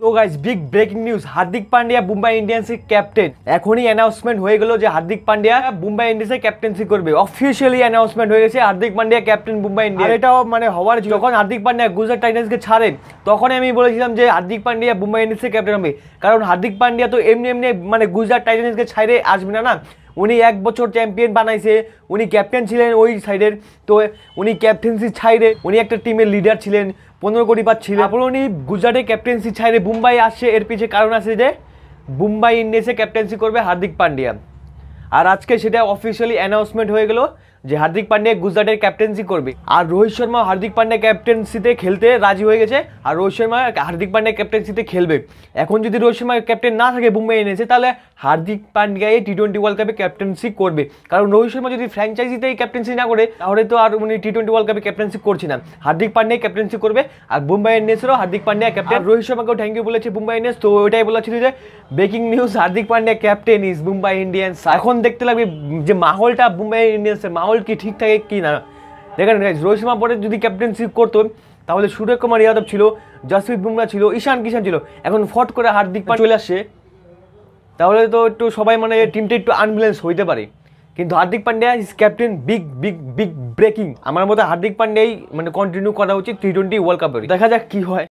তো guys big breaking news, Hardik Pandya Mumbai ইন্ডিয়ান্সের captain. এখনই অ্যানাউন্সমেন্ট হয়ে গেল যে হার্দিক পান্ডিয়া মুম্বাই ইন্ডিয়ান্সের ক্যাপ্টেন্সি করবে। অফিসিয়ালি অ্যানাউন্সমেন্ট হয়ে গেছে হার্দিক পান্ডিয়া ক্যাপ্টেন মুম্বাই ইন্ডিয়ান্স। এটাও মানে হওয়ার যখন হার্দিক পান্ডিয়া গুজরাট টাইটান্সকে ছাড়েন তখনই আমি বলেছিলাম যে হার্দিক পান্ডিয়া মুম্বাই ইন্ডিয়ান্সের ক্যাপ্টেন হবে, কারণ হার্দিক পান্ডিয়া তো এমনি মানে গুজরাট টাইটান্সকে ছাড়ে আসবে না। উনি 1 বছর চ্যাম্পিয়ন বানাইছে, উনি ক্যাপ্টেন ছিলেন ওই সাইডের। তো উনি ক্যাপ্টেন্সি ছাইড়ে উনি একটা টিমের লিডার ছিলেন, 15 কোটি পাচ্ছিলেন। তারপর উনি গুজরাটের ক্যাপ্টেন্সি ছাইড়ে মুম্বাই আসছে। এর পিছিয়ে কারণ আছে যে মুম্বাই ইন্ডিয়ান্সে ক্যাপ্টেন্সি করবে হার্দিক পান্ডিয়া। আর আজকে সেটা অফিসিয়ালি অ্যানাউন্সমেন্ট হয়ে গেল যে হার্দিক পান্ডিয়া গুজরাটের ক্যাপ্টেন্সি করবে। আর রোহিত শর্মা হার্দিক পান্ডিয়া ক্যাপ্টেন্সিতে খেলতে রাজি হয়ে গেছে, আর রোহিত শর্মা হার্দিক পান্ডিয়া ক্যাপ্টেন্সিতে খেলবে। এখন যদি রোহিত শর্মা ক্যাপ্টেন না থাকে মুম্বাই ইন্ডিয়ান্সে, তাহলে হার্দিক পান্ডিয়া T20 ওয়ার্ল্ড কাপে ক্যাপ্টেন্সি করবে। কারণ রোহিত শর্মা যদি ফ্র্যাঞ্চাইজিতেই ক্যাপ্টেন্সি না করে তাহলে তো আর উনি T20 ওয়ার্ল্ড কাপে ক্যাপ্টেন্সি করছে না। হার্দিক পান্ডিয়া ক্যাপ্টেন্সি করবে, আর মুম্বাই ইন্ডিয়ান্সেরও হার্দিক পান্ডিয়া ক্যাপ্টেন। রোহিত শর্মাকেও থ্যাংক ইউ বলেছে মুম্বাই ইন্ডিয়ান্স। তো ওইটাই বলেছিল যে breaking news, Hardik Pandya captain is Mumbai Indians. এখন দেখতে লাগবে যে মাহলটা মুম্বাই ইন্ডিয়ান্সের মাহল কি ঠিক থাকে কি না। দেখেন রোহিত শর্মা পরে যদি ক্যাপ্টেন্সি করতো তাহলে সূর্যকুমার যাদব ছিল, জসপ্রীত বুমরা ছিল, ঈশান কিষান ছিল। এখন ফট করে হার্দিক পান্ডিয়া চলে আসছে, তাহলে তো একটু সবাই মানে টিমটা একটু আনব্যালেন্স হইতে পারে। কিন্তু Hardik Pandya is captain, big big big breaking. আমার মতে হার্দিক পান্ডিয়াই মানে কন্টিনিউ করা উচিত T20 ওয়ার্ল্ড কাপে। দেখা যাক কি হয়।